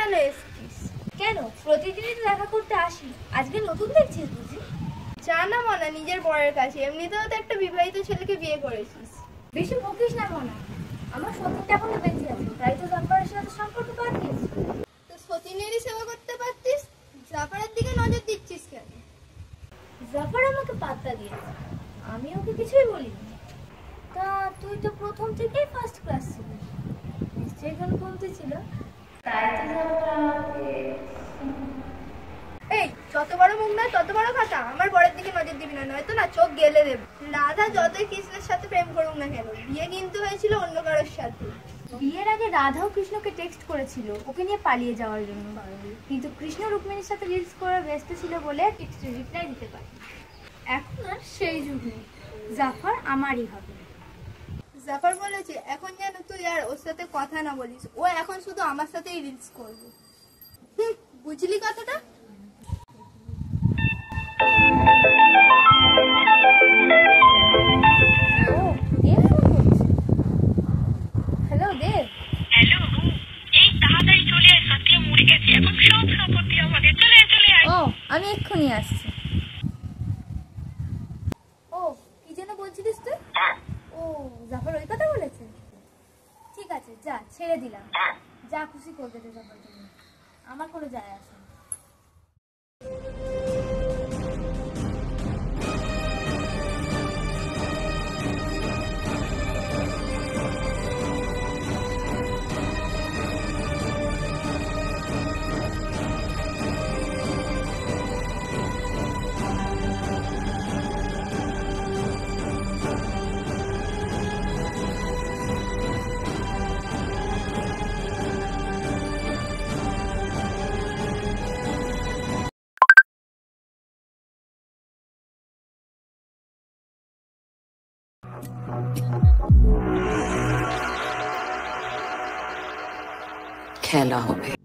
কেন এসছিস? কেন, প্রতিদিনই তো দেখা করতে আসি, আজকে নতুন দেখছিস বুঝি? জানা মনা নিজের বরের কাছে, এমনিতেও তো একটা বিবাহিত ছেলেকে বিয়ে করেছিস। বেশি বকিস না মনা, আমার সতীনটা এখনো বেঁচে আছে, তাই তো জাফরের সাথে সম্পর্ক বাড়িস। তো সতীনেরই সেবা করতে পারতিস, জাফরের দিকে নজর দিচ্ছিস কেন? জাফর আমাকে পাত্তা দিয়েছে, আমি ওকে কিছুই বলিনি। তা তুই তো প্রথম থেকেই ফার্স্ট ক্লাস ছিলি, নিশ্চয়ই কোনো কমতি ছিল, তাই তো জাফর আমাকে। এই যত বড় মুখ নয় তত বড় কথা, আমার বরের দিকে নজর দিবি না, নয়তো না চোখ গেলে দেবে। রাধা যতই কৃষ্ণের সাথে প্রেম করুক না কেন, বিয়ে কিন্তু হয়েছিল অন্য কারোর সাথে। বিয়ের আগে রাধাও কৃষ্ণকে টেক্সট করেছিল ওকে নিয়ে পালিয়ে যাওয়ার জন্য, কিন্তু কৃষ্ণ রুক্মিণীর সাথে রিলস করার ব্যস্ত ছিল বলে টেক্সটে রিপ্লাই দিতে পারে। এখন আর সেই যুগ নেই, জাফর আমারই হবে। জাফর বলেছে এখন যেন তুই আর ওর সাথে কথা না বলিস, ও এখন শুধু আমার সাথেই রিলস করবে। বুঝলি কথাটা? ও দেব ফোন করছে। হ্যালো দেব। হ্যালো, এই তাড়াতাড়ি চলে আয়, সত্যি মরে গেছে, এখন সব সম্পত্তি আমাদের, চলে আয় চলে আয়। ও আমি এক্ষুনি আসছি। ও কি যেন বলছিলিস তুই? ও জাফর ওই কথা বলেছে? ঠিক আছে যা, ছেড়ে দিলাম, যা খুশি করবে রে জাফর, তুমি, আমার কোনো যায় আসে না। খেলা হবে।